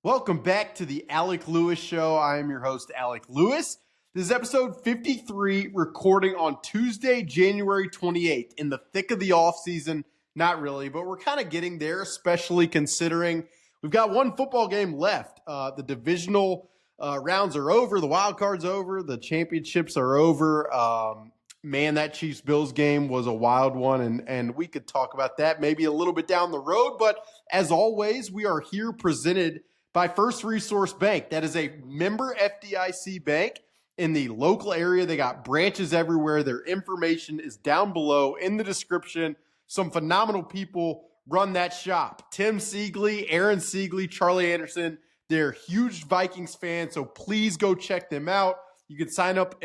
Welcome back to the Alec Lewis Show. I am your host, Alec Lewis. This is episode 53, recording on Tuesday, January 28th, in the thick of the offseason. Not really, but we're kind of getting there, especially considering we've got one football game left. The divisional rounds are over, the wild card's over, the championships are over. Man, that Chiefs-Bills game was a wild one, and we could talk about that maybe a little bit down the road. But as always, we are here presented by First Resource Bank. That is a member FDIC bank in the local area. They got branches everywhere. Their information is down below in the description. Some phenomenal people run that shop. Tim Siegley, Aaron Siegley, Charlie Anderson. They're huge Vikings fans, so please go check them out. You can sign up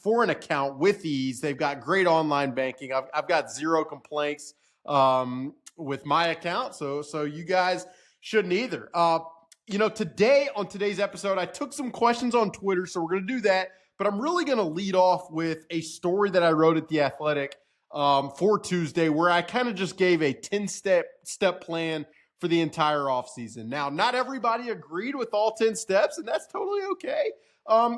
for an account with ease. They've got great online banking. I've got zero complaints with my account, so you guys shouldn't either. Today on today's episode, I took some questions on Twitter, so we're going to do that. But I'm really going to lead off with a story that I wrote at The Athletic for Tuesday, where I kind of just gave a 10-step plan for the entire offseason. Now, not everybody agreed with all 10 steps, and that's totally okay.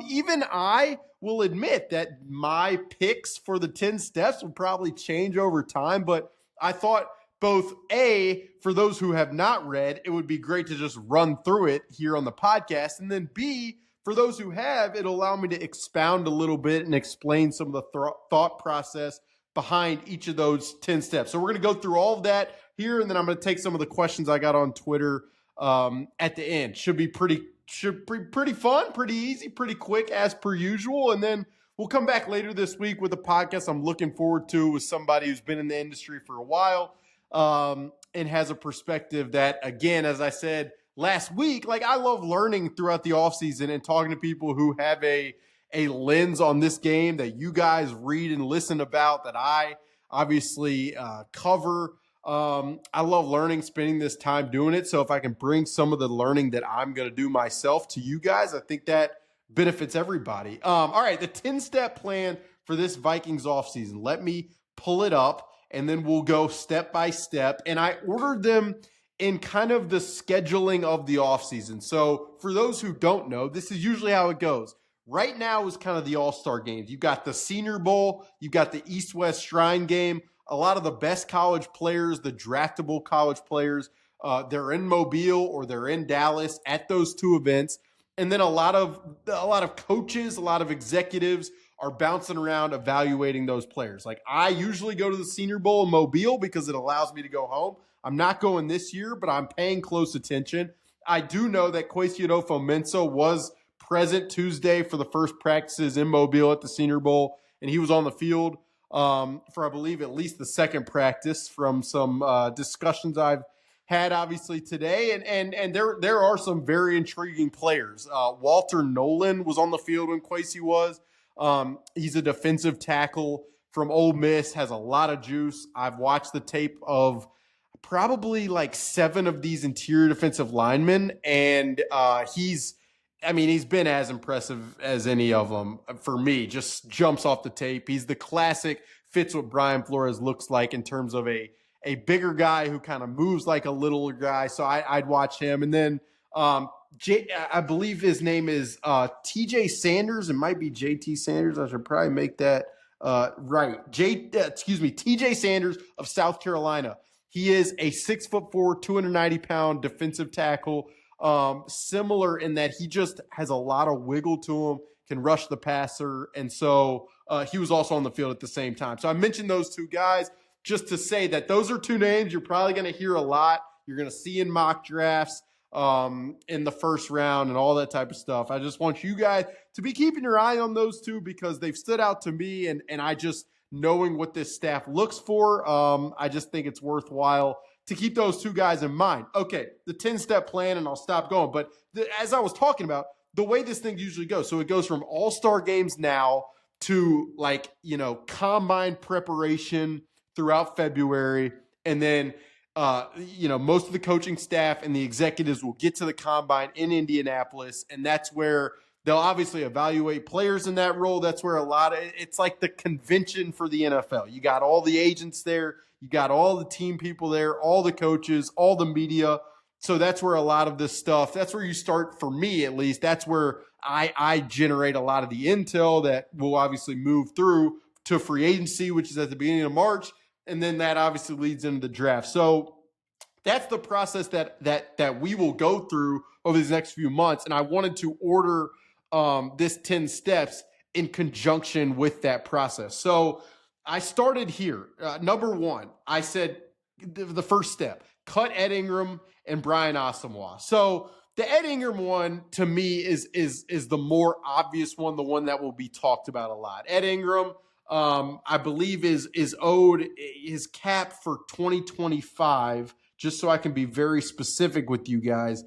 Even I will admit that my picks for the 10 steps will probably change over time, but I thought both A, for those who have not read, it would be great to just run through it here on the podcast. And then B, for those who have, it'll allow me to expound a little bit and explain some of the thought process behind each of those 10 steps. So we're going to go through all of that here, and then I'm going to take some of the questions I got on Twitter at the end. Should be pretty fun, pretty easy, pretty quick as per usual. And then we'll come back later this week with a podcast I'm looking forward to with somebody who's been in the industry for a while. And has a perspective that, again, as I said last week, like I love learning throughout the offseason and talking to people who have a lens on this game that you guys read and listen about, that I obviously cover. I love learning, spending this time doing it. So if I can bring some of the learning that I'm going to do myself to you guys, I think that benefits everybody. All right, the 10-step plan for this Vikings offseason. Let me pull it up, and then we'll go step by step. And I ordered them in kind of the scheduling of the offseason. So for those who don't know, this is usually how it goes. Right now is kind of the all-star games. You've got the Senior Bowl. You've got the East-West Shrine Game. A lot of the best college players, the draftable college players, they're in Mobile or they're in Dallas at those two events. And then a lot of coaches, a lot of executives are bouncing around evaluating those players. Like I usually go to the Senior Bowl in Mobile because it allows me to go home. I'm not going this year, but I'm paying close attention. I do know that Kwesi Adofo-Mensah was present Tuesday for the first practices in Mobile at the Senior Bowl, and he was on the field for, I believe, at least the second practice from some discussions I've had obviously today. And there are some very intriguing players. Walter Nolan was on the field when Kwesi was. He's a defensive tackle from Ole Miss, has a lot of juice. I've watched the tape of probably like 7 of these interior defensive linemen, and he's been as impressive as any of them for me. Just jumps off the tape. He's the classic, fits what Brian Flores looks like in terms of a bigger guy who kind of moves like a littler guy. So I'd watch him. And then I believe his name is TJ Sanders. It might be JT Sanders. I should probably make that right. TJ Sanders of South Carolina. He is a 6'4", 290-pound defensive tackle. Similar in that he just has a lot of wiggle to him, can rush the passer. And so he was also on the field at the same time. So I mentioned those two guys just to say that those are two names you're probably going to hear a lot. You're going to see in mock drafts in the first round and all that type of stuff. I just want you guys to be keeping your eye on those two because they've stood out to me, and I just, knowing what this staff looks for, I just think it's worthwhile to keep those two guys in mind. Okay, the 10-step plan, and I'll stop going. But as I was talking about, the way this thing usually goes, so it goes from all-star games now to combine preparation throughout February, and then most of the coaching staff and the executives will get to the combine in Indianapolis, and that's where they'll obviously evaluate players in that role. That's where it's like the convention for the NFL. You got all the agents there, you got all the team people there, all the coaches, all the media, So that's where a lot of this stuff, that's where you start, for me at least. That's where I generate a lot of the intel that will obviously move through to free agency, which is at the beginning of March. And then that obviously leads into the draft. So that's the process that we will go through over these next few months. And I wanted to order this 10 steps in conjunction with that process. So I started here. Number one, I said the first step, cut Ed Ingram and Brian Asamoah. So the Ed Ingram one, to me, is the more obvious one, the one that will be talked about a lot. Ed Ingram, I believe, is owed his cap for 2025, just so I can be very specific with you guys,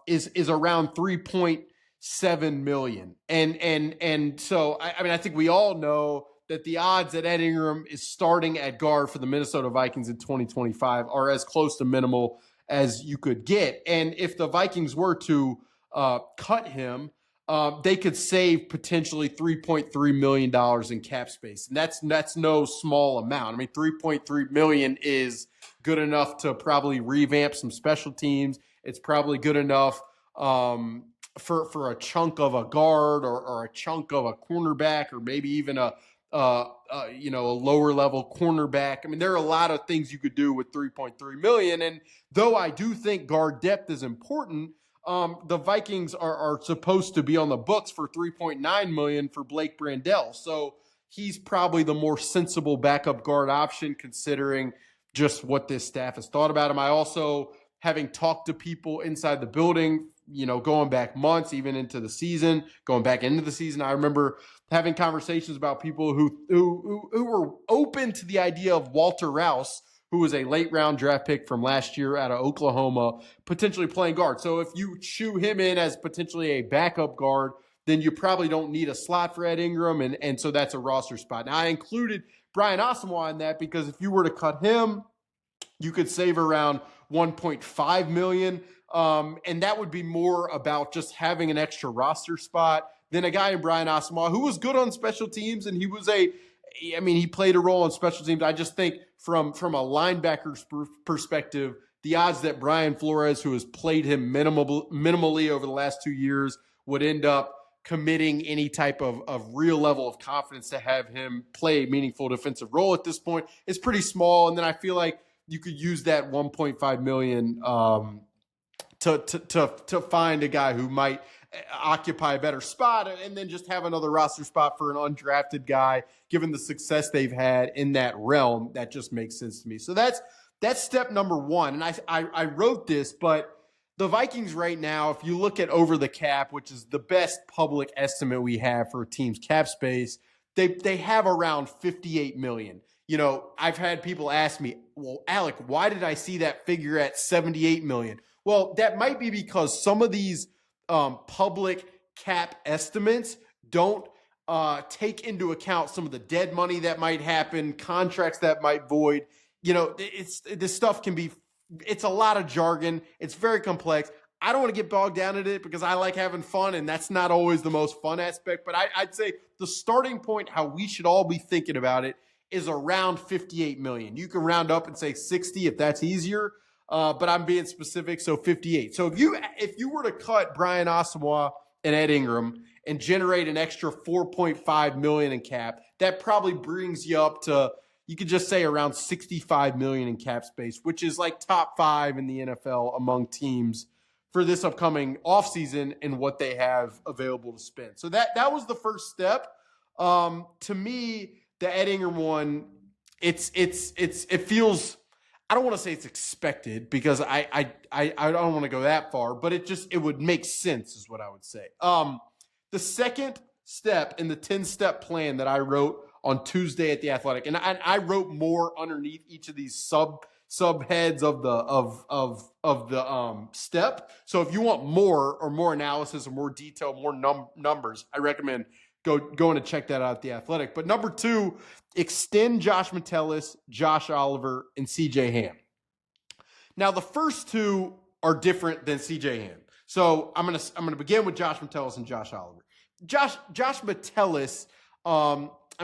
is around $3.7 million. And so, I mean, I think we all know that the odds that Ed Ingram is starting at guard for the Minnesota Vikings in 2025 are as close to minimal as you could get. And if the Vikings were to cut him, they could save potentially $3.3 million in cap space. And that's no small amount. I mean, $3.3 million is good enough to probably revamp some special teams. It's probably good enough for a chunk of a guard or a chunk of a cornerback, or maybe even a lower level cornerback. I mean, there are a lot of things you could do with $3.3 million. And though I do think guard depth is important, the Vikings are supposed to be on the books for $3.9 million for Blake Brandel. So he's probably the more sensible backup guard option, considering just what this staff has thought about him. I also, having talked to people inside the building, going back months, even into the season, going back into the season, I remember having conversations about people who were open to the idea of Walter Rouse, who was a late round draft pick from last year out of Oklahoma, potentially playing guard. So if you chew him in as potentially a backup guard, then you probably don't need a slot for Ed Ingram. And so that's a roster spot. Now, I included Brian Asamoah in that because if you were to cut him, you could save around $1.5 million. And that would be more about just having an extra roster spot than a guy in Brian Asamoah, who was good on special teams. And he played a role on special teams. I just think from a linebacker's perspective, the odds that Brian Flores, who has played him minimally over the last 2 years, would end up committing any type of real level of confidence to have him play a meaningful defensive role at this point is pretty small. And then I feel like you could use that $1.5 million to find a guy who might occupy a better spot, and then just have another roster spot for an undrafted guy, given the success they've had in that realm. That just makes sense to me. So that's step number one. And I wrote this, but the Vikings right now, if you look at over the cap, which is the best public estimate we have for a team's cap space, they have around $58 million. I've had people ask me, well, Alec, why did I see that figure at $78 million? Well, that might be because some of these public cap estimates don't take into account some of the dead money that might happen, contracts that might void. This stuff it's a lot of jargon. It's very complex. I don't want to get bogged down in it because I like having fun, and that's not always the most fun aspect. But I'd say the starting point, how we should all be thinking about it, is around $58 million. You can round up and say 60 if that's easier. But I'm being specific, so 58. So if you were to cut Brian Asamoah and Ed Ingram and generate an extra $4.5 million in cap, that probably brings you up to, you could just say, around $65 million in cap space, which is like top 5 in the NFL among teams for this upcoming offseason and what they have available to spend. So that was the first step. To me, the Ed Ingram one, it feels, I don't want to say it's expected because I don't want to go that far, but it would make sense is what I would say. The second step in the 10-step plan that I wrote on Tuesday at The Athletic, and I wrote more underneath each of these subheads of the step. So if you want more analysis or more detail, more numbers, I recommend going to check that out at The Athletic. But number 2, extend Josh Matelis, Josh Oliver, and CJ Ham. Now, the first 2 are different than CJ Ham. So I'm gonna begin with Josh Matelis and Josh Oliver. Josh Matelis,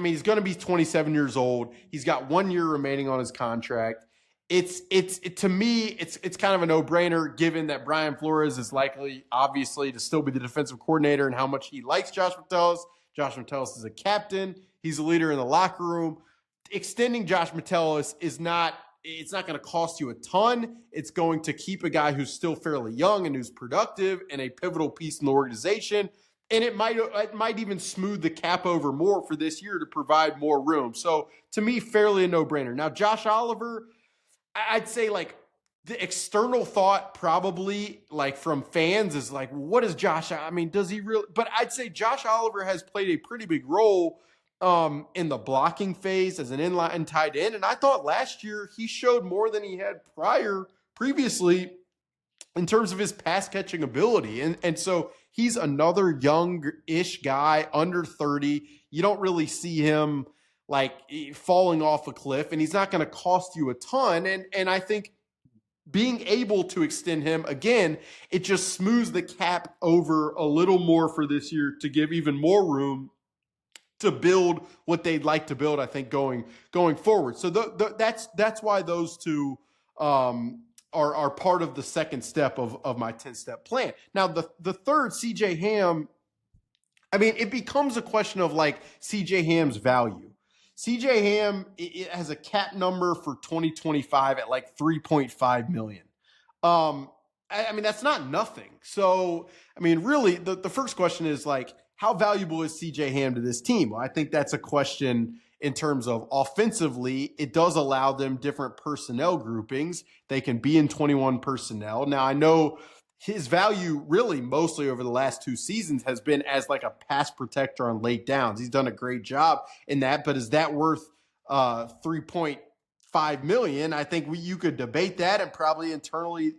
he's going to be 27 years old. He's got 1 year remaining on his contract. To me, it's kind of a no-brainer given that Brian Flores is likely, obviously, to still be the defensive coordinator and how much he likes Josh Matelis. Josh Matelis is a captain. He's a leader in the locker room. Extending Josh Matelis it's not going to cost you a ton. It's going to keep a guy who's still fairly young and who's productive and a pivotal piece in the organization. And it might even smooth the cap over more for this year to provide more room. So to me, fairly a no-brainer. Now, Josh Oliver, I'd say like the external thought probably like from fans is like, what is Josh? I mean, does he really? But I'd say Josh Oliver has played a pretty big role in the blocking phase as an inline tight end. And I thought last year he showed more than he had previously in terms of his pass catching ability. And so he's another young-ish guy under 30. You don't really see him like falling off a cliff, and he's not going to cost you a ton. And I think being able to extend him, again, it just smooths the cap over a little more for this year to give even more room to build what they'd like to build, I think, going forward. So that's why those two are part of the second step of my 10-step plan. Now, the third, CJ Ham, I mean, it becomes a question of like CJ Ham's value. CJ Ham, it has a cap number for 2025 at like $3.5 million. I mean, that's not nothing. So, I mean, really, the first question is like, how valuable is CJ Ham to this team? Well, I think that's a question in terms of offensively. It does allow them different personnel groupings. They can be in 21 personnel. Now, I know his value really mostly over the last two seasons has been as like a pass protector on late downs. He's done a great job in that, but is that worth $3.5 million? I think you could debate that, and probably internally,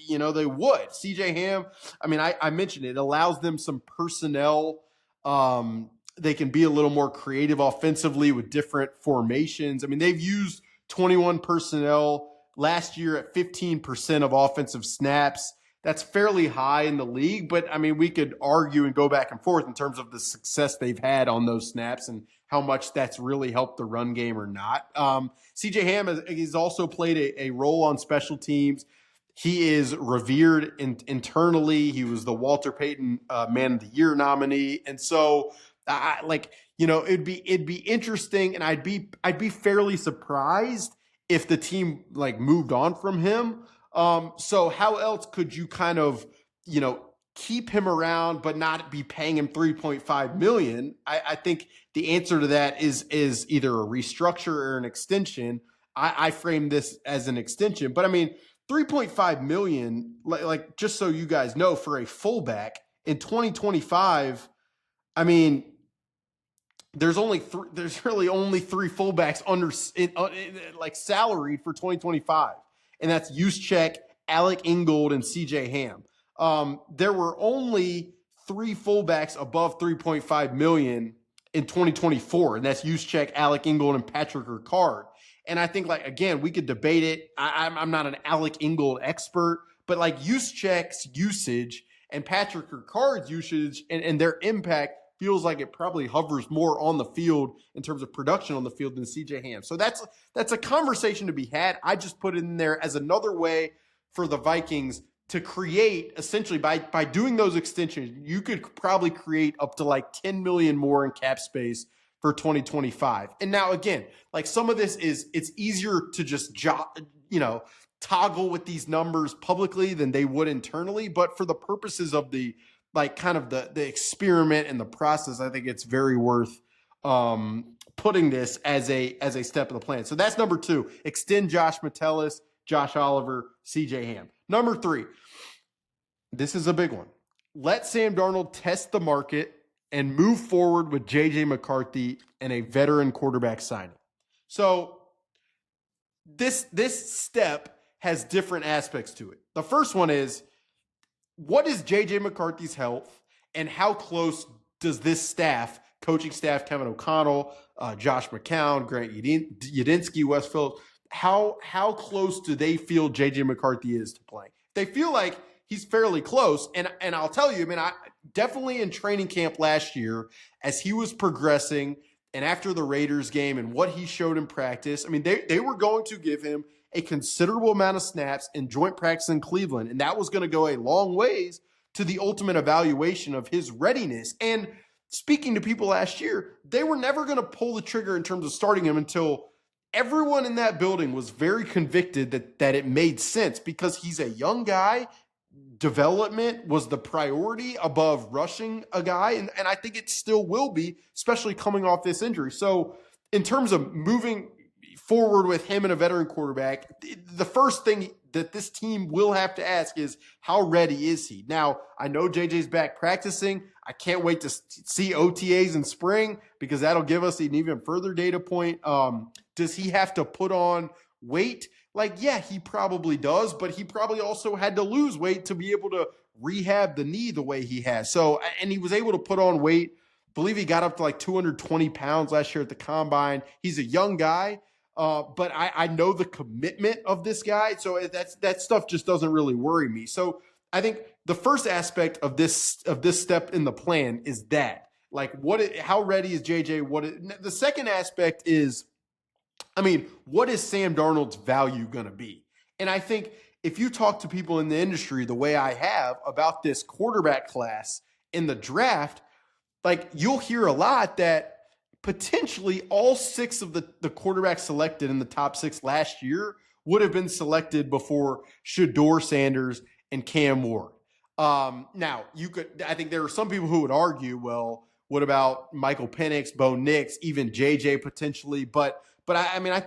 they would. CJ Ham, I mean, I mentioned it allows them some personnel. They can be a little more creative offensively with different formations. I mean, they've used 21 personnel last year at 15% of offensive snaps. That's fairly high in the league, but I mean, we could argue and go back and forth in terms of the success they've had on those snaps and how much that's really helped the run game or not. CJ Ham has also played a role on special teams. He is revered internally. He was the Walter Payton Man of the Year nominee, and so it'd be interesting, and I'd be fairly surprised if the team like moved on from him. So how else could you kind of, keep him around but not be paying him $3.5 million? I think the answer to that is either a restructure or an extension. I frame this as an extension, but I mean, $3.5 million, like just so you guys know, for a fullback in 2025, I mean, there's really only three fullbacks like salaried for 2025. And that's Juszczyk, Alec Ingold, and CJ Ham. There were only three fullbacks above $3.5 million in 2024, and that's Juszczyk, Alec Ingold, and Patrick Ricard. And I think, like, again, we could debate it. I'm not an Alec Ingold expert, but like Juszczyk's usage and Patrick Ricard's usage and their impact feels like it probably hovers more on the field in terms of production on the field than CJ Ham. So that's a conversation to be had. I just put it in there as another way for the Vikings to create, essentially by doing those extensions, you could probably create up to like $10 million more in cap space for 2025. And now again, like some of this it's easier to just toggle with these numbers publicly than they would internally, but for the purposes of the like kind of the experiment and the process, I think it's very worth putting this as a step of the plan. So that's number two. Extend Josh Matelis, Josh Oliver, CJ Ham. Number three, this is a big one. Let Sam Darnold test the market and move forward with J.J. McCarthy and a veteran quarterback signing. So this step has different aspects to it. The first one is, what is J.J. McCarthy's health, and how close does this staff, coaching staff, Kevin O'Connell, Josh McCown, Grant Yudinsky, Wes Phillips, how close do they feel J.J. McCarthy is to playing? They feel like he's fairly close, and I'll tell you, I mean, I definitely in training camp last year, as he was progressing, and after the Raiders game and what he showed in practice, I mean, they were going to give him a considerable amount of snaps in joint practice in Cleveland, and that was going to go a long ways to the ultimate evaluation of his readiness. And speaking to people last year, they were never going to pull the trigger in terms of starting him until everyone in that building was very convicted that it made sense, because he's a young guy. Development was the priority above rushing a guy, and I think it still will be, especially coming off this injury. So in terms of moving forward with him and a veteran quarterback, the first thing that this team will have to ask is, how ready is he? Now, I know JJ's back practicing. I can't wait to see OTAs in spring, because that'll give us an even further data point. Does he have to put on weight? Like, yeah, he probably does, but he probably also had to lose weight to be able to rehab the knee the way he has. So, and he was able to put on weight. I believe he got up to like 220 pounds last year at the combine. He's a young guy, but I know the commitment of this guy. So that stuff just doesn't really worry me. So I think the first aspect of this step in the plan is that, like, how ready is JJ? The second aspect is, what is Sam Darnold's value going to be? And I think if you talk to people in the industry the way I have about this quarterback class in the draft, like, you'll hear a lot that potentially all 6 of the quarterbacks selected in the top 6 last year would have been selected before Shedeur Sanders and Cam Ward. Now, I think there are some people who would argue, well, what about Michael Penix, Bo Nix, even JJ potentially? But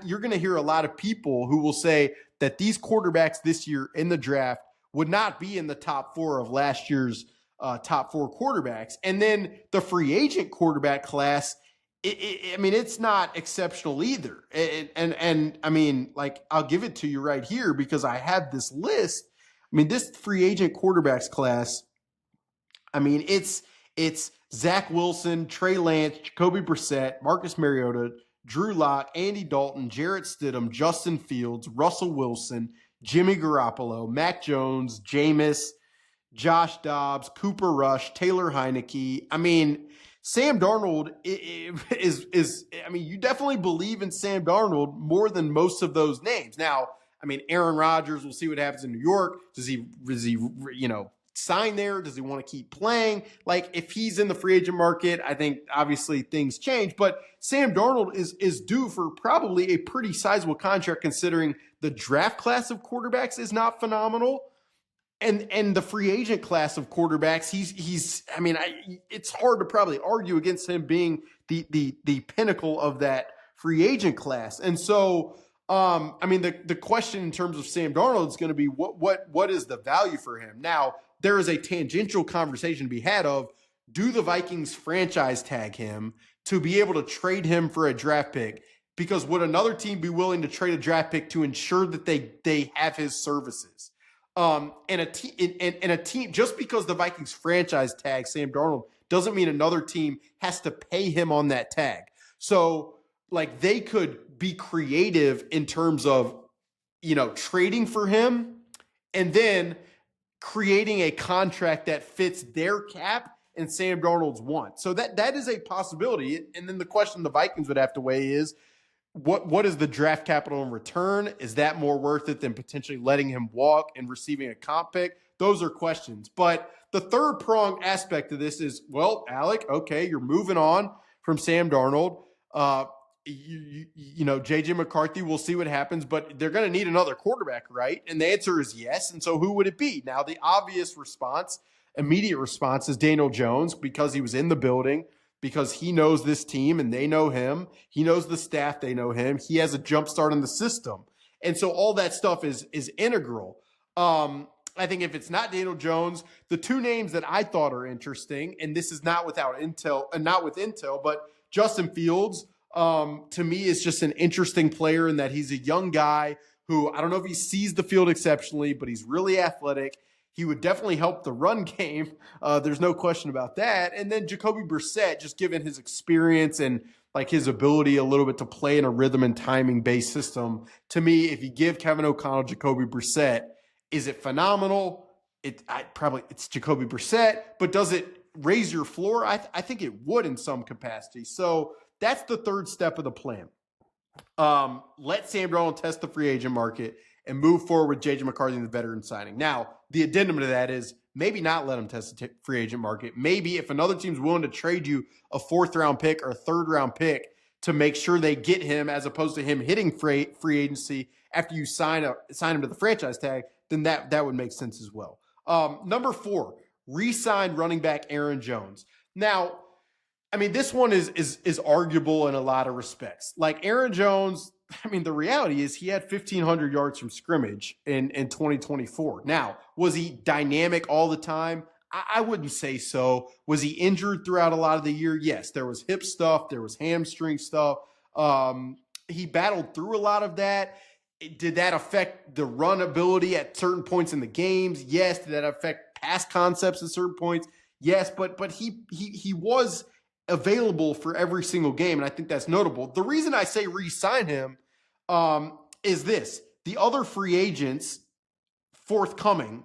you're going to hear a lot of people who will say that these quarterbacks this year in the draft would not be in the top 4 of last year's top 4 quarterbacks. And then the free agent quarterback class, it's not exceptional either. I'll give it to you right here, because I have this list. This free agent quarterbacks class, it's Zach Wilson, Trey Lance, Jacoby Brissett, Marcus Mariota, Drew Lock, Andy Dalton, Jarrett Stidham, Justin Fields, Russell Wilson, Jimmy Garoppolo, Mac Jones, Jameis, Josh Dobbs, Cooper Rush, Taylor Heineke. Sam Darnold is you definitely believe in Sam Darnold more than most of those names. Now, Aaron Rodgers, we'll see what happens in New York. Does he sign there? Does he want to keep playing? Like, if he's in the free agent market, I think obviously things change, but Sam Darnold is due for probably a pretty sizable contract, considering the draft class of quarterbacks is not phenomenal. And the free agent class of quarterbacks, it's hard to probably argue against him being the pinnacle of that free agent class. And so, the question in terms of Sam Darnold is going to be what is the value for him? Now, there is a tangential conversation to be had of, do the Vikings franchise tag him to be able to trade him for a draft pick? Because would another team be willing to trade a draft pick to ensure that they have his services? And a team, just because the Vikings franchise tag Sam Darnold doesn't mean another team has to pay him on that tag. So, like, they could be creative in terms of, trading for him and then creating a contract that fits their cap and Sam Darnold's want. So that is a possibility. And then the question the Vikings would have to weigh is, what is the draft capital in return? Is that more worth it than potentially letting him walk and receiving a comp pick? Those are questions. But the third prong aspect of this is, well, Alec, okay, you're moving on from Sam Darnold. JJ McCarthy, we'll see what happens, but they're going to need another quarterback, right? And the answer is yes. And so who would it be? Now, the obvious response, immediate response, is Daniel Jones, because he was in the building, because he knows this team and they know him. He knows the staff, they know him. He has a jump start in the system. And so all that stuff is integral. I think if it's not Daniel Jones, the 2 names that I thought are interesting, and this is not with Intel, but Justin Fields, to me, is just an interesting player in that he's a young guy who, I don't know if he sees the field exceptionally, but he's really athletic. He would definitely help the run game. There's no question about that. And then Jacoby Brissett, just given his experience and like his ability a little bit to play in a rhythm and timing based system. To me, if you give Kevin O'Connell Jacoby Brissett, is it phenomenal? It's Jacoby Brissett, but does it raise your floor? I think it would in some capacity. So that's the third step of the plan. Let Sam Darnold test the free agent market and move forward with J.J. McCarthy and the veteran signing. Now, the addendum to that is maybe not let him test the free agent market. Maybe if another team's willing to trade you a 4th-round pick or a 3rd-round pick to make sure they get him as opposed to him hitting free agency after you sign him to the franchise tag, then that would make sense as well. Number 4, re-sign running back Aaron Jones. Now, I mean, this one is arguable in a lot of respects. Like Aaron Jones, I mean, the reality is he had 1,500 yards from scrimmage in 2024. Now, was he dynamic all the time? I wouldn't say so. Was he injured throughout a lot of the year? Yes. There was hip stuff. There was hamstring stuff. He battled through a lot of that. Did that affect the run ability at certain points in the games? Yes. Did that affect pass concepts at certain points? Yes. But he was available for every single game, and I think that's notable. The reason I say re-sign him is this. The other free agents forthcoming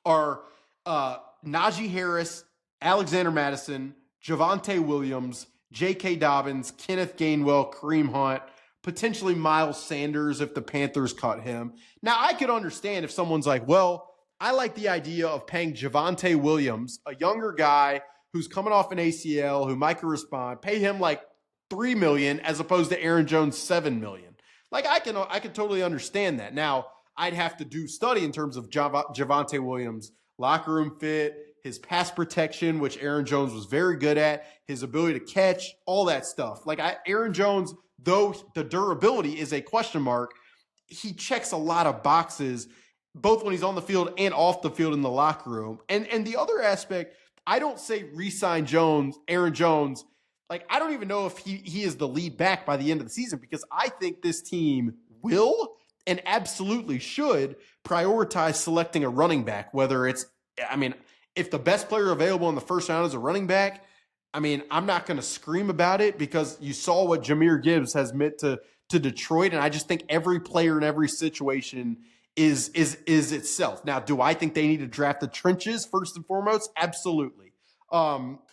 are Najee Harris, Alexander Madison, Javonte Williams, J.K. Dobbins, Kenneth Gainwell, Kareem Hunt, potentially Miles Sanders if the Panthers cut him. Now, I could understand if someone's like, well, I like the idea of paying Javonte Williams, a younger guy who's coming off an ACL, who might respond, pay him like $3 million as opposed to Aaron Jones $7 million. Like I can totally understand that. Now, I'd have to do study in terms of Javonte Williams' locker room fit, his pass protection, which Aaron Jones was very good at, his ability to catch, all that stuff. Like Aaron Jones, though the durability is a question mark, he checks a lot of boxes, both when he's on the field and off the field in the locker room. And the other aspect, I don't say re-sign Aaron Jones. Like, I don't even know if he is the lead back by the end of the season, because I think this team will and absolutely should prioritize selecting a running back, whether it's, I mean, if the best player available in the first round is a running back, I mean, I'm not going to scream about it because you saw what Jahmyr Gibbs has meant to Detroit. And I just think every player in every situation is itself. Now, do I think they need to draft the trenches first and foremost? Absolutely.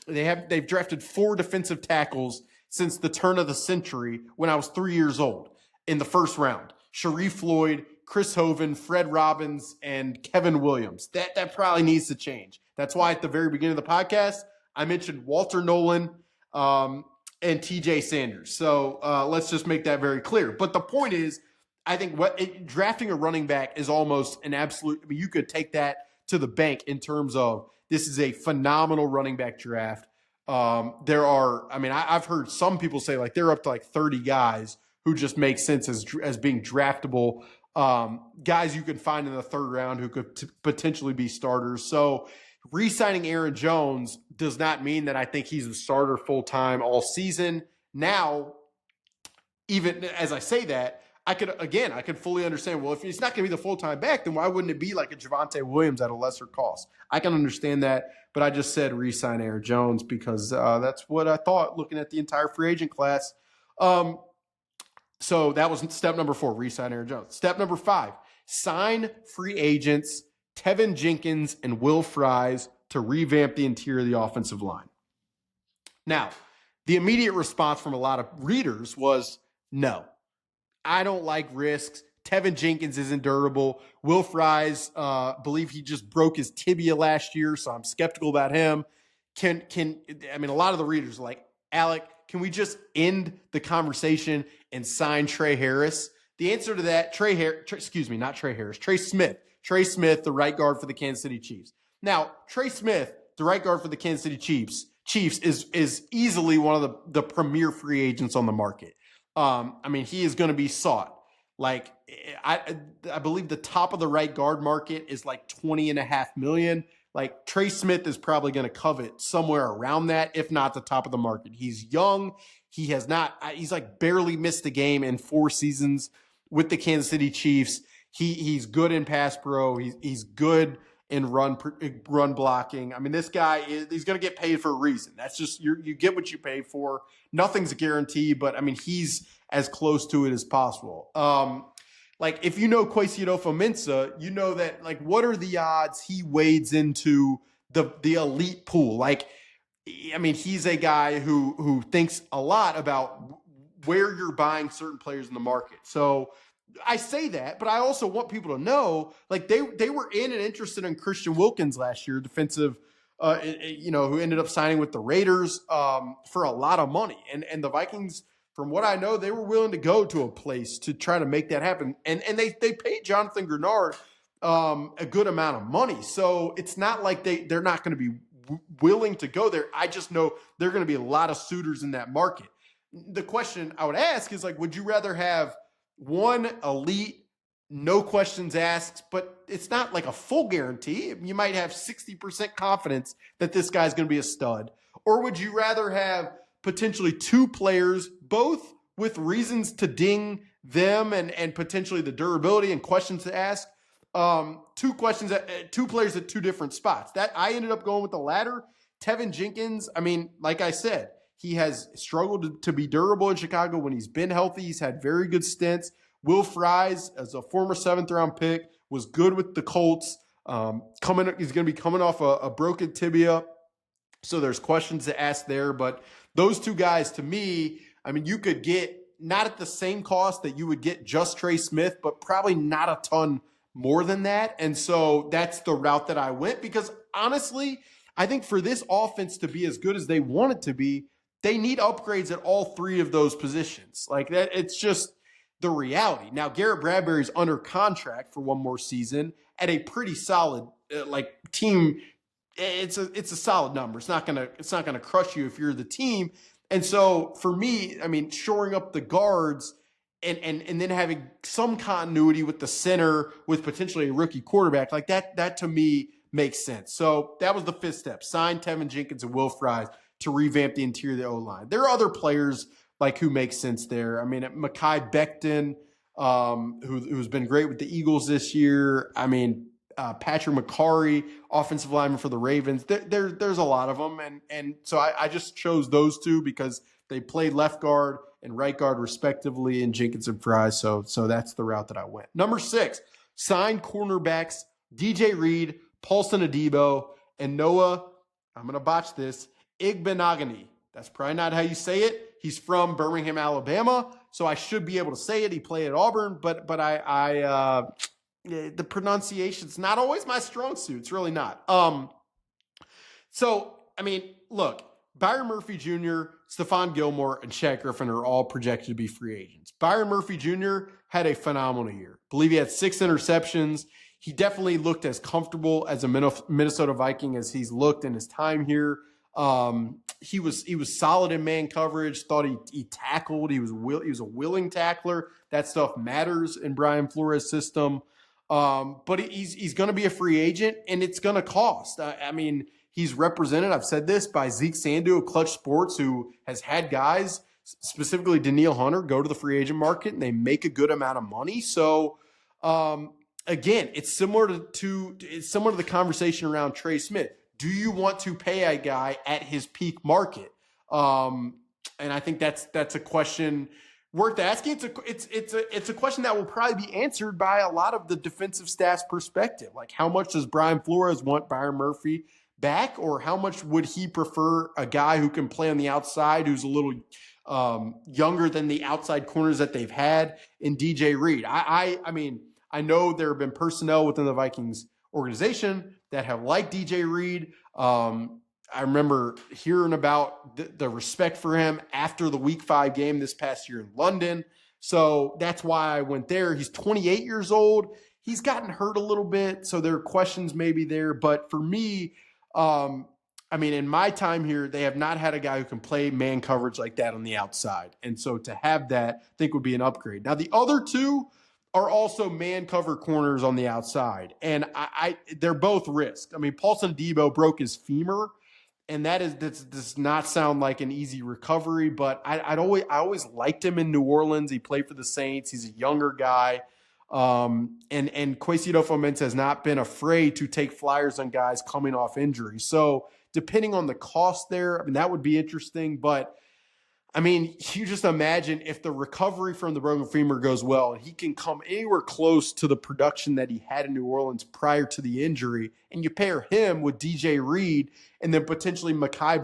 They've drafted 4 defensive tackles since the turn of the century when I was 3 years old in the first round. Sharif Floyd, Chris Hovan, Fred Robbins, and Kevin Williams. That probably needs to change. That's why at the very beginning of the podcast, I mentioned Walter Nolan and TJ Sanders. So let's just make that very clear. But the point is, I think drafting a running back is almost an absolute. I mean, you could take that to the bank in terms of this is a phenomenal running back draft. There are, I mean, I've heard some people say like they're up to like 30 guys who just make sense as being draftable. Guys you can find in the 3rd round who could potentially be starters. So re-signing Aaron Jones does not mean that I think he's a starter full-time all season. Now, even as I say that, I could fully understand, well, if he's not going to be the full-time back, then why wouldn't it be like a Javonte Williams at a lesser cost? I can understand that, but I just said re-sign Aaron Jones because that's what I thought looking at the entire free agent class. So that was step number 4, re-sign Aaron Jones. Step number 5, sign free agents Tevin Jenkins and Will Fries to revamp the interior of the offensive line. Now, the immediate response from a lot of readers was no. I don't like risks. Tevin Jenkins isn't durable. Will Fries, believe he just broke his tibia last year, so I'm skeptical about him. I mean, a lot of the readers are like, Alec, can we just end the conversation and sign Trey Harris? The answer to that, Trey Smith. Trey Smith, the right guard for the Kansas City Chiefs. Now, Trey Smith, the right guard for the Kansas City Chiefs is easily one of the premier free agents on the market. I mean, he is going to be sought. Like, I believe the top of the right guard market is like $20.5 million. Like, Trey Smith is probably going to covet somewhere around that, if not the top of the market. He's young. He's like barely missed a game in 4 seasons with the Kansas City Chiefs. He's good in pass pro. He's good in run blocking. I mean, this guy he's going to get paid for a reason. That's just you get what you pay for. Nothing's a guarantee, but I mean, he's as close to it as possible. Like if you know Kwesi Adofo-Mensah, you know that like what are the odds he wades into the elite pool? Like, I mean, he's a guy who thinks a lot about where you're buying certain players in the market. So I say that, but I also want people to know, like they were in and interested in Christian Wilkins last year, defensive, who ended up signing with the Raiders for a lot of money, and the Vikings, from what I know, they were willing to go to a place to try to make that happen, and they paid Jonathan Grenard a good amount of money, so it's not like they're not going to be willing to go there. I just know there are going to be a lot of suitors in that market. The question I would ask is, like, would you rather have one elite, no questions asked, but it's not like a full guarantee? You might have 60% confidence that this guy's going to be a stud. Or would you rather have potentially two players, both with reasons to ding them and potentially the durability and questions to ask? Two players at two different spots. That I ended up going with the latter. Tevin Jenkins, I mean, like I said, he has struggled to be durable in Chicago when he's been healthy. He's had very good stints. Will Fries, as a former 7th-round pick, was good with the Colts. He's going to be coming off a broken tibia, so there's questions to ask there. But those two guys, to me, I mean, you could get not at the same cost that you would get just Trey Smith, but probably not a ton more than that. And so that's the route that I went, because honestly, I think for this offense to be as good as they want it to be, they need upgrades at all three of those positions. Like that, it's just the reality. Now, Garrett Bradbury's under contract for one more season at a pretty solid team. It's a solid number. It's not gonna crush you if you're the team. And so for me, I mean, shoring up the guards and then having some continuity with the center with potentially a rookie quarterback, like that to me makes sense. So that was the fifth step. Sign Tevin Jenkins and Will Fries to revamp the interior of the O-line. There are other players like who make sense there. I mean, Mekhi Becton, who's been great with the Eagles this year. I mean, Patrick McCarthy, offensive lineman for the Ravens. There's a lot of them, and so I just chose those two because they played left guard and right guard respectively in Jenkins and Fries. So that's the route that I went. Number 6, signed cornerbacks DJ Reed, Paulson Adebo, and Noah, I'm going to botch this, Igbenogany. That's probably not how you say it. He's from Birmingham, Alabama, so I should be able to say it. He played at Auburn, but the pronunciation's not always my strong suit. It's really not. So, I mean, look, Byron Murphy Jr., Stephon Gilmore, and Shaq Griffin are all projected to be free agents. Byron Murphy Jr. had a phenomenal year. I believe he had 6 interceptions. He definitely looked as comfortable as a Minnesota Viking as he's looked in his time here. He was solid in man coverage. Thought he tackled. He was a willing tackler. That stuff matters in Brian Flores' system. But he's going to be a free agent, and it's going to cost. I mean, he's represented, I've said this, by Zeke Sandu of Clutch Sports, who has had guys, specifically Danielle Hunter, go to the free agent market, and they make a good amount of money. So, again, it's similar to the conversation around Trey Smith. Do you want to pay a guy at his peak market? And I think that's a question worth asking. It's a question that will probably be answered by a lot of the defensive staff's perspective. Like, how much does Brian Flores want Byron Murphy back, or how much would he prefer a guy who can play on the outside, who's a little younger than the outside corners that they've had in DJ Reed? I mean, I know there have been personnel within the Vikings organization that have liked DJ Reed. I remember hearing about the respect for him after the Week 5 game this past year in London. So that's why I went there. He's 28 years old. He's gotten hurt a little bit, so there are questions maybe there. But for me, I mean, in my time here, they have not had a guy who can play man coverage like that on the outside. And so to have that, I think would be an upgrade. Now, the other two are also man cover corners on the outside. And they're both risked. I mean, Paulson Adebo broke his femur, and that does not sound like an easy recovery, but I always liked him in New Orleans. He played for the Saints. He's a younger guy. And Kwesi Adofo-Mensah has not been afraid to take flyers on guys coming off injury. So depending on the cost there, I mean, that would be interesting, but I mean, you just imagine if the recovery from the broken femur goes well and he can come anywhere close to the production that he had in New Orleans prior to the injury, and you pair him with DJ Reed and then potentially Mekhi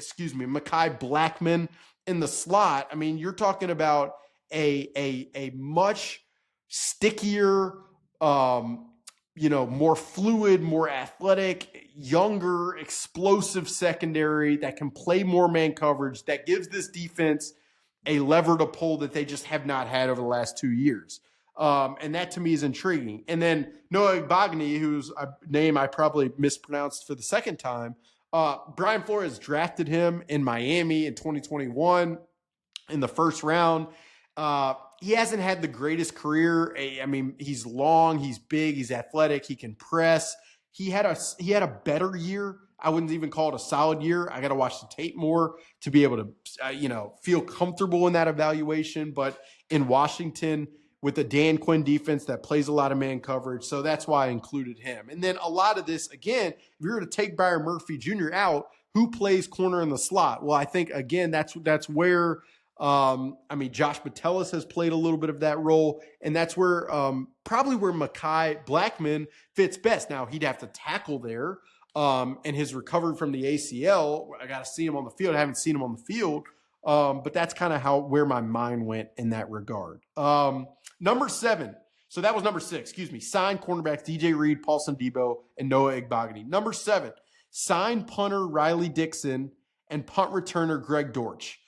Mekhi Blackmon in the slot. I mean, you're talking about a much stickier, more fluid, more athletic, younger, explosive secondary that can play more man coverage, that gives this defense a lever to pull that they just have not had over the last 2 years. And that to me is intriguing. And then Noah Igbagni, whose name I probably mispronounced for the second time, Brian Flores drafted him in Miami in 2021 in the first round. He hasn't had the greatest career. I mean, he's long, he's big, he's athletic, he can press. He had a better year. I wouldn't even call it a solid year. I got to watch the tape more to be able to, feel comfortable in that evaluation. But in Washington, with the Dan Quinn defense that plays a lot of man coverage, so that's why I included him. And then a lot of this, again, if you were to take Byron Murphy Jr. out, who plays corner in the slot? Well, I think, again, that's where Josh Matelis has played a little bit of that role, and that's where probably where Mekhi Blackmon fits best. Now, he'd have to tackle there, and his recovery from the ACL, I got to see him on the field. I haven't seen him on the field, but that's kind of where my mind went in that regard. Number 7. So that was number 6, signed cornerbacks DJ Reed, Paulson Adebo, and Noah Igbagni. Number 7, signed punter Riley Dixon and punt returner Greg Dortch.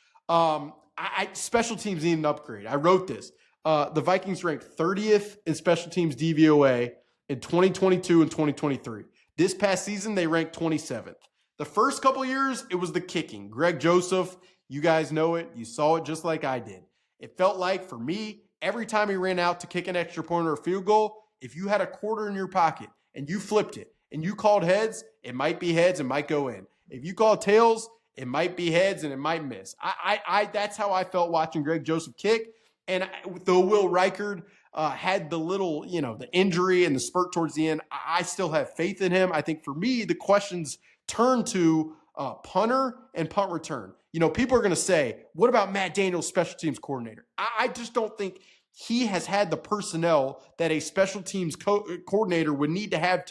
Special teams need an upgrade. I wrote this. The Vikings ranked 30th in special teams DVOA in 2022 and 2023. This past season, they ranked 27th. The first couple years, it was the kicking. Greg Joseph, you guys know it. You saw it just like I did. It felt like, for me, every time he ran out to kick an extra point or a field goal, if you had a quarter in your pocket and you flipped it and you called heads, it might be heads and might go in. If you called tails, it might be heads and it might miss. That's how I felt watching Greg Joseph kick. And though Will Reichard had the little, the injury and the spurt towards the end, I still have faith in him. I think for me, the questions turn to punter and punt return. People are going to say, what about Matt Daniels, special teams coordinator? I just don't think he has had the personnel that a special teams coordinator would need to have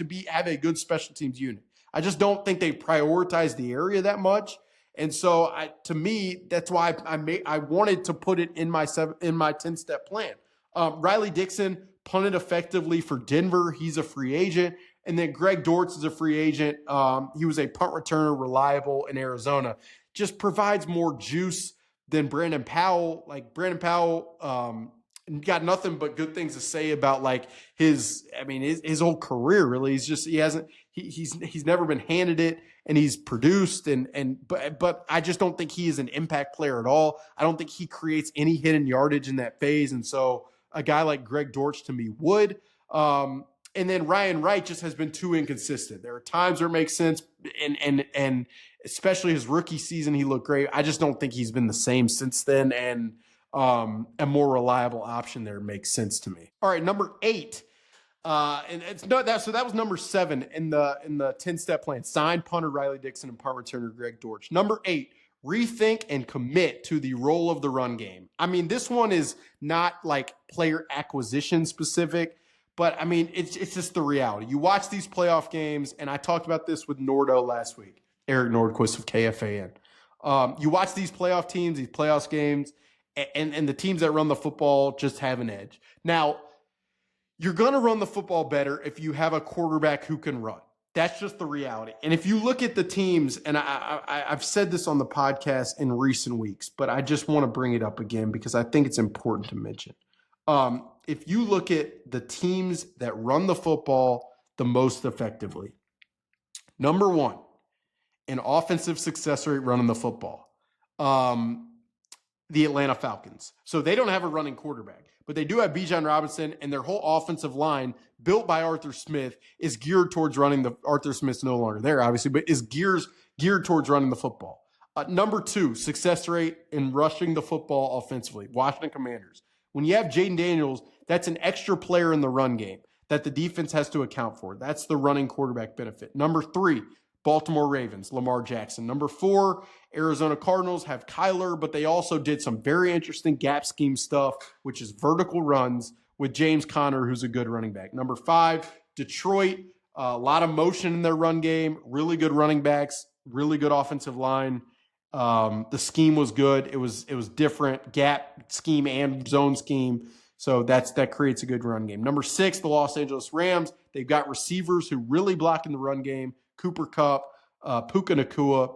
a good special teams unit. I just don't think they prioritize the area that much. And so, to me, that's why I wanted to put it in my 10-step plan. Riley Dixon punted effectively for Denver. He's a free agent. And then Greg Dortch is a free agent. He was a punt returner, reliable in Arizona. Just provides more juice than Brandon Powell. Like, Brandon Powell got nothing but good things to say about his whole career. Really, he's never been handed it. And he's produced, but I just don't think he is an impact player at all. I don't think he creates any hidden yardage in that phase, and so a guy like Greg Dortch to me would. And then Ryan Wright just has been too inconsistent. There are times where it makes sense, and especially his rookie season, he looked great. I just don't think he's been the same since then, and a more reliable option there makes sense to me. All right, number 8. So that was number 7 in the 10-step plan. Signed punter Riley Dixon and punt returner Greg Dortch. Number 8, rethink and commit to the role of the run game. I mean, this one is not like player acquisition specific, but I mean, it's just the reality. You watch these playoff games, and I talked about this with Nordo last week, Eric Nordquist of KFAN. You watch these playoff teams, these playoffs games, and the teams that run the football just have an edge. Now, you're going to run the football better if you have a quarterback who can run. That's just the reality. And if you look at the teams, and I've said this on the podcast in recent weeks, but I just want to bring it up again because I think it's important to mention. If you look at the teams that run the football the most effectively, number 1, in offensive success rate running the football, the Atlanta Falcons. So they don't have a running quarterback, but they do have Bijan Robinson, and their whole offensive line, built by Arthur Smith, is geared towards running the – Arthur Smith's no longer there, obviously, but is geared towards running the football. Number 2, success rate in rushing the football offensively, Washington Commanders. When you have Jaden Daniels, that's an extra player in the run game that the defense has to account for. That's the running quarterback benefit. Number 3, Baltimore Ravens, Lamar Jackson. Number 4, Arizona Cardinals have Kyler, but they also did some very interesting gap scheme stuff, which is vertical runs with James Conner, who's a good running back. Number 5, Detroit, a lot of motion in their run game, really good running backs, really good offensive line. The scheme was good. It was different, gap scheme and zone scheme. So that creates a good run game. Number 6, the Los Angeles Rams. They've got receivers who really block in the run game. Cooper Kupp, Puka Nacua,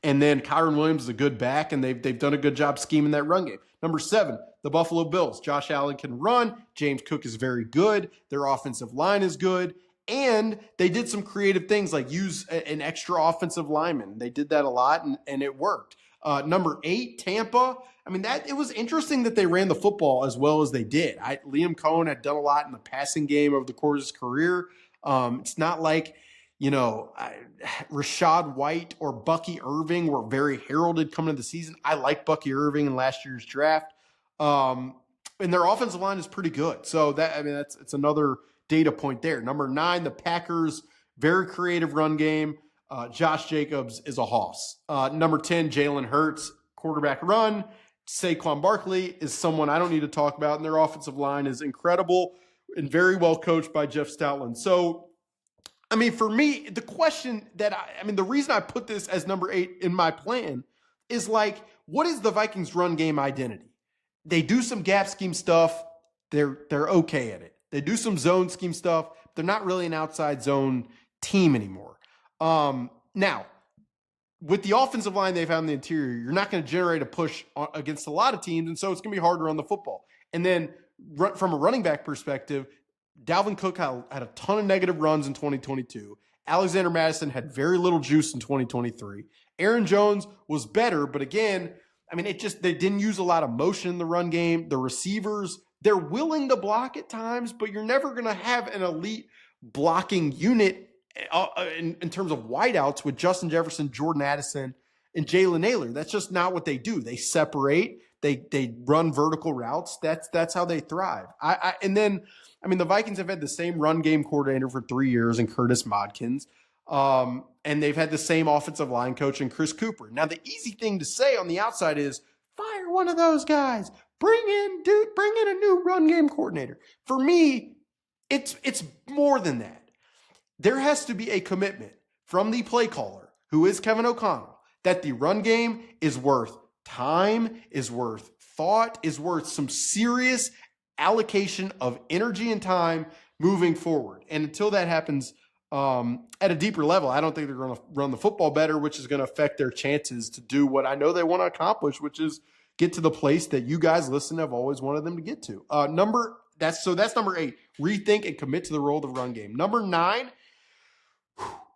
and then Kyron Williams is a good back, and they've done a good job scheming that run game. Number 7, the Buffalo Bills. Josh Allen can run. James Cook is very good. Their offensive line is good. And they did some creative things like use an extra offensive lineman. They did that a lot, and it worked. Number 8, Tampa. I mean, it was interesting that they ran the football as well as they did. Liam Cohen had done a lot in the passing game over the course of his career. It's not like, Rashad White or Bucky Irving were very heralded coming into the season. I like Bucky Irving in last year's draft. And their offensive line is pretty good. So it's another data point there. Number 9, the Packers, very creative run game. Josh Jacobs is a hoss. Number 10, Jalen Hurts, quarterback run. Saquon Barkley is someone I don't need to talk about, and their offensive line is incredible and very well coached by Jeff Stoutland. So, for me, the question the reason I put this as number 8 in my plan is what is the Vikings run game identity? They do some gap scheme stuff. They're okay at it. They do some zone scheme stuff. They're not really an outside zone team anymore. Now, with the offensive line they've had in the interior, you're not going to generate a push against a lot of teams, and so it's going to be hard to run the football. And then from a running back perspective, Dalvin Cook had a ton of negative runs in 2022. Alexander Mattison had very little juice in 2023. Aaron Jones was better, but again, they didn't use a lot of motion in the run game. The receivers, they're willing to block at times, but you're never going to have an elite blocking unit in terms of wideouts with Justin Jefferson, Jordan Addison, and Jalen Naylor. That's just not what they do. They separate. They run vertical routes. That's how they thrive. The Vikings have had the same run game coordinator for 3 years in Curtis Modkins. And they've had the same offensive line coach in Chris Cooper. Now, the easy thing to say on the outside is fire one of those guys. Bring in a new run game coordinator. For me, it's more than that. There has to be a commitment from the play caller, who is Kevin O'Connell, that the run game is worth time, is worth thought, is worth some serious allocation of energy and time moving forward. And until that happens at a deeper level, I don't think they're going to run the football better, which is going to affect their chances to do what I know they want to accomplish, which is get to the place that you guys listen have always wanted them to get to. That's number 8. Rethink and commit to the role of the run game. Number 9,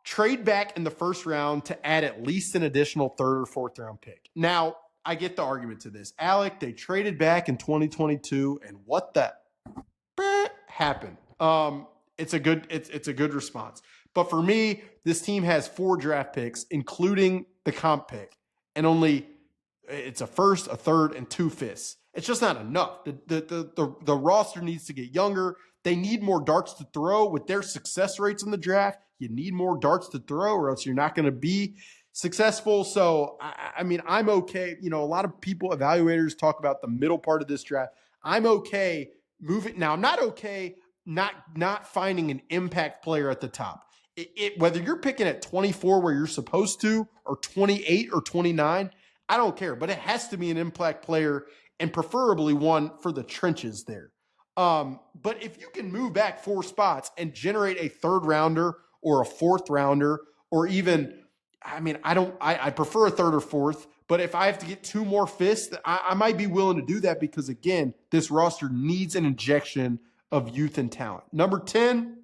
trade back in the first round to add at least an additional 3rd or 4th round pick. Now, I get the argument to this. Alec, they traded back in 2022, and what the happened? It's a good response. But for me, this team has 4 draft picks, including the comp pick, and it's a 1st, a 3rd, and 2 5ths. It's just not enough. The roster needs to get younger. They need more darts to throw. With their success rates in the draft, you need more darts to throw, or else you're not going to be successful. So, I'm okay. A lot of evaluators talk about the middle part of this draft. I'm okay moving. Now, I'm not okay not finding an impact player at the top. Whether you're picking at 24 where you're supposed to, or 28 or 29, I don't care. But it has to be an impact player, and preferably one for the trenches there. But if you can move back 4 spots and generate a 3rd rounder or a 4th rounder, or even, I prefer a 3rd or 4th, but if I have to get 2 more 5ths, I might be willing to do that, because again, this roster needs an injection of youth and talent. Number 10,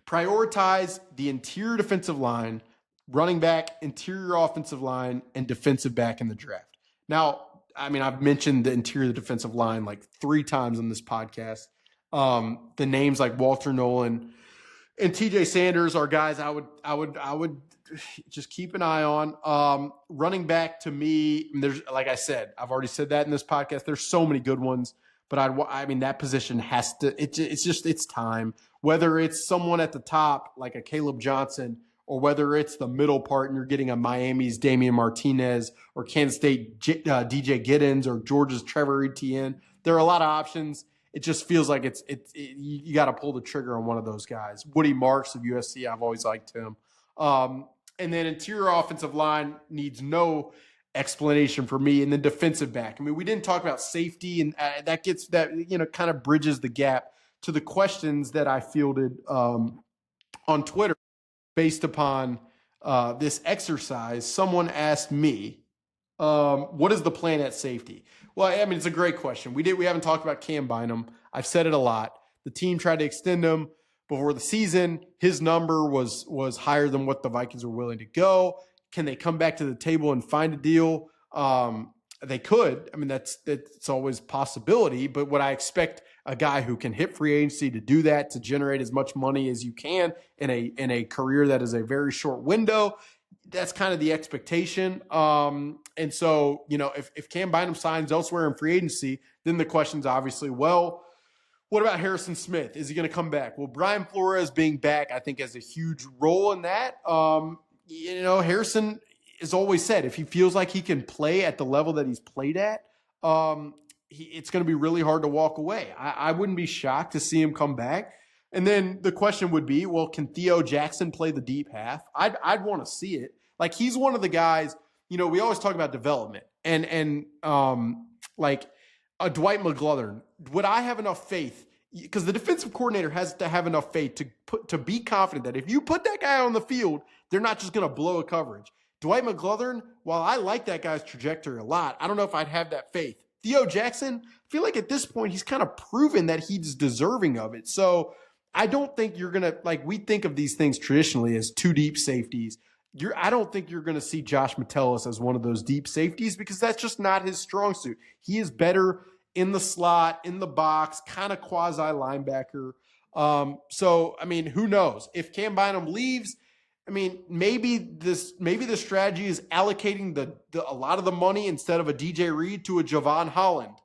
prioritize the interior defensive line, running back, interior offensive line, and defensive back in the draft. Now, I've mentioned the interior defensive line like 3 times on this podcast. The names like Walter Nolan and TJ Sanders are guys I would just keep an eye on. Running back, to me, there's, like I said, I've already said that in this podcast. There's so many good ones, but that position has to. It's time. Whether it's someone at the top like a Caleb Johnson, or whether it's the middle part and you're getting a Miami's Damian Martinez, or Kansas State DJ Giddens, or Georgia's Trevor Etienne. There are a lot of options. It just feels like you got to pull the trigger on one of those guys. Woody Marks of USC, I've always liked him. And then interior offensive line needs no explanation for me. And then defensive back. I mean, we didn't talk about safety, and that kind of bridges the gap to the questions that I fielded on Twitter based upon this exercise. Someone asked me, what is the plan at safety? Well, I mean, it's a great question. We haven't talked about Cam Bynum. I've said it a lot. The team tried to extend him before the season. His number was higher than what the Vikings were willing to go. Can they come back to the table and find a deal? They could. I mean, that's always a possibility. But would I expect a guy who can hit free agency to do that, to generate as much money as you can in a career that is a very short window? That's kind of the expectation. And so, if Cam Bynum signs elsewhere in free agency, then the question's obviously, well, what about Harrison Smith? Is he going to come back? Well, Brian Flores being back, I think, has a huge role in that. Harrison has always said if he feels like he can play at the level that he's played at, it's going to be really hard to walk away. I wouldn't be shocked to see him come back. And then the question would be, well, can Theo Jackson play the deep half? I'd want to see it. Like, he's one of the guys, we always talk about development and like a Dwight McGlothern. Would I have enough faith? Because the defensive coordinator has to have enough faith to be confident that if you put that guy on the field, they're not just going to blow a coverage. Dwight McGlothern, while I like that guy's trajectory a lot, I don't know if I'd have that faith. Theo Jackson, I feel like at this point, he's kind of proven that he's deserving of it. So I don't think you're going to, like, we think of these things traditionally as two deep safeties. I don't think you're going to see Josh Matelis as one of those deep safeties because that's just not his strong suit. He is better in the slot, in the box, kind of quasi linebacker. So, I mean, who knows? If Cam Bynum leaves, I mean, maybe the strategy is allocating a lot of the money instead of a DJ Reed to a Javon Holland.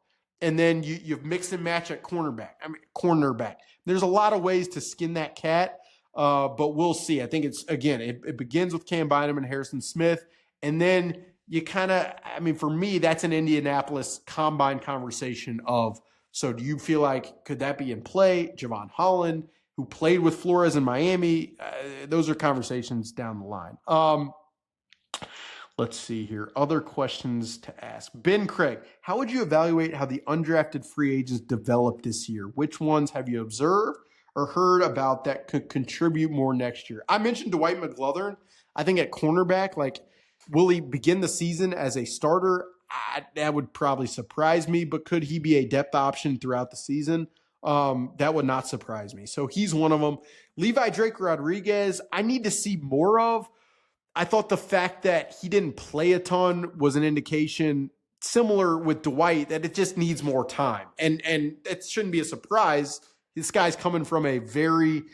And then you mix and match at cornerback. There's a lot of ways to skin that cat, but we'll see. I think it begins with Cam Bynum and Harrison Smith. And then you for me, that's an Indianapolis combine conversation of, so do you feel like, could that be in play? Javon Holland, who played with Flores in Miami, those are conversations down the line. Let's see here. Other questions to ask. Ben Craig, how would you evaluate how the undrafted free agents developed this year? Which ones have you observed or heard about that could contribute more next year? I mentioned Dwight McGlothern. I think at cornerback, like, will he begin the season as a starter? That would probably surprise me, but could he be a depth option throughout the season? That would not surprise me. So he's one of them. Levi Drake Rodriguez, I need to see more of. I thought the fact that he didn't play a ton was an indication, similar with Dwight, that it just needs more time. And it shouldn't be a surprise. This guy's coming from a very,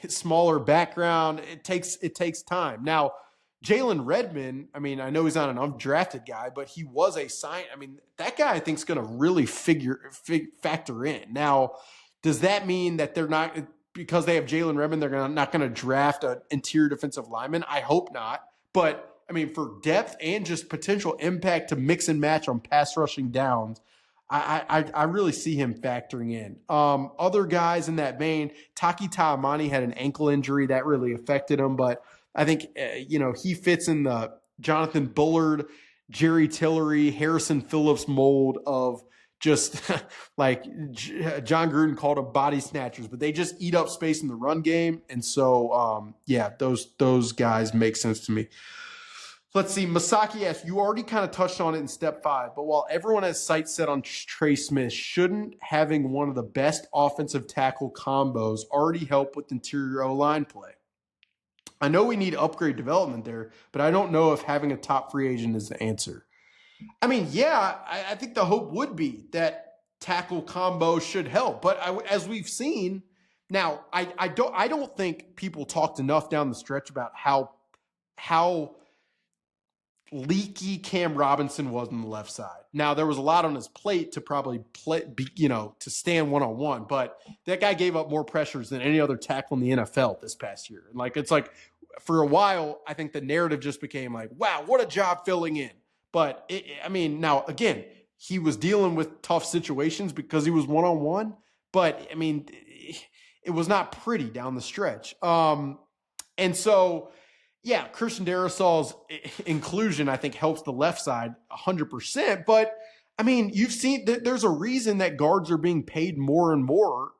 smaller background. It takes time. Now, Jalen Redmond, I mean, I know he's not an undrafted guy, but he was a sign. I mean, that guy I think is going to really factor in. Now, does that mean that they're not, because they have Jalen Redmond, they're not going to draft an interior defensive lineman? I hope not. But, I mean, for depth and just potential impact to mix and match on pass rushing downs, I really see him factoring in. Other guys in that vein, Taki Taimani had an ankle injury that really affected him, but I think, he fits in the Jonathan Bullard, Jerry Tillery, Harrison Phillips mold of just like John Gruden called them body snatchers, but they just eat up space in the run game. And so, those guys make sense to me. Let's see. Masaki asks, you already kind of touched on it in step 5, but while everyone has sights set on Trey Smith, shouldn't having one of the best offensive tackle combos already help with interior O-line play? I know we need upgrade development there, but I don't know if having a top free agent is the answer. I mean, yeah, I think the hope would be that tackle combo should help. But as we've seen, now I don't think people talked enough down the stretch about how leaky Cam Robinson was on the left side. Now, there was a lot on his plate to probably to stand one-on-one, but that guy gave up more pressures than any other tackle in the NFL this past year. And it's like for a while, I think the narrative just became like, wow, what a job filling in. But now again, he was dealing with tough situations because he was one-on-one, but I mean, it was not pretty down the stretch. And so, yeah, Christian Darasol's inclusion, I think, helps the left side 100%. But, I mean, you've seen there's a reason that guards are being paid more and more,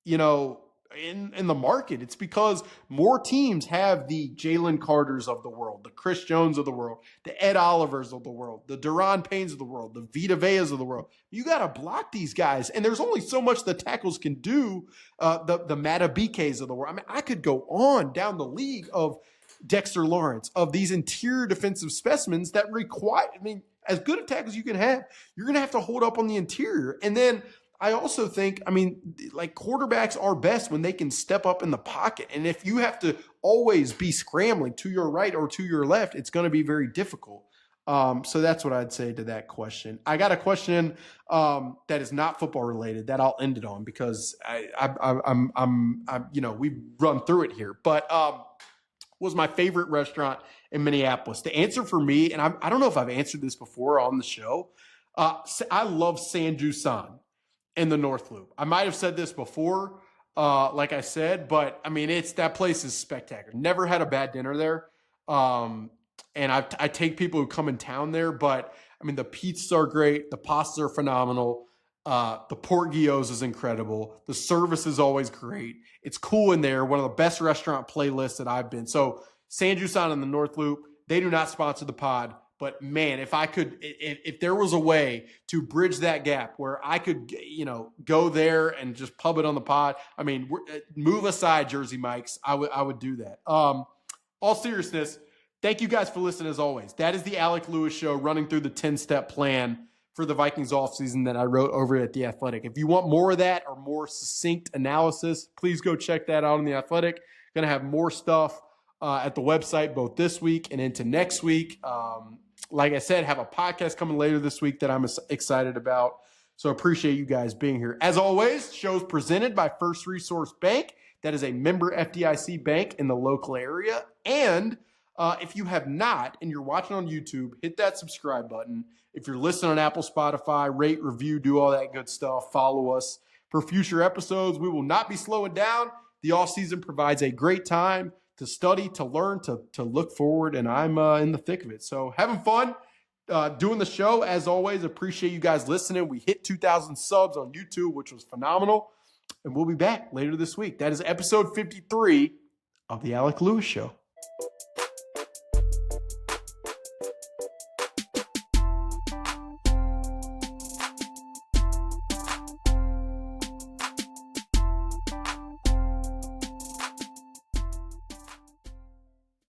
you know, in the market. It's because more teams have the Jalen Carters of the world, the Chris Jones of the world, the Ed Olivers of the world, the Deron Paynes of the world, the Vita Veas of the world. You got to block these guys. And there's only so much the tackles can do, the Matabikes of the world. I mean, I could go on down the league of Dexter Lawrence, of these interior defensive specimens that require, I mean, as good of tackles you can have, you're going to have to hold up on the interior. And then I also think, I mean, like quarterbacks are best when they can step up in the pocket. And if you have to always be scrambling to your right or to your left, it's going to be very difficult. So that's what I'd say to that question. I got a question that is not football related that I'll end it on because I'm you know, we've run through it here, but was my favorite restaurant in Minneapolis. The answer for me, and I don't know if I've answered this before on the show, I love Sanju San in the North Loop. I might have said this before, like I said, but I mean, that place is spectacular. Never had a bad dinner there. And I take people who come in town there, but I mean, the pizzas are great. The pastas are phenomenal. The pork guillos is incredible. The service is always great. It's cool in there. One of the best restaurant playlists that I've been. So Sanju San in the North Loop, they do not sponsor the pod. But man, if there was a way to bridge that gap where I could, you know, go there and just pub it on the pod, I mean, move aside Jersey Mike's, I would do that. All seriousness, thank you guys for listening as always. That is the Alec Lewis Show, running through the 10-step plan for the Vikings offseason that I wrote over at The Athletic. If you want more of that or more succinct analysis, please go check that out on The Athletic. Going to have more stuff at the website both this week and into next week. Like I said, have a podcast coming later this week that I'm excited about. So appreciate you guys being here. As always, shows presented by First Resource Bank. That is a member FDIC bank in the local area. And if you have not, and you're watching on YouTube, hit that subscribe button. If you're listening on Apple, Spotify, rate, review, do all that good stuff. Follow us for future episodes. We will not be slowing down. The offseason provides a great time to study, to learn, to look forward, and I'm in the thick of it. So having fun doing the show. As always, appreciate you guys listening. We hit 2,000 subs on YouTube, which was phenomenal, and we'll be back later this week. That is episode 53 of The Alec Lewis Show.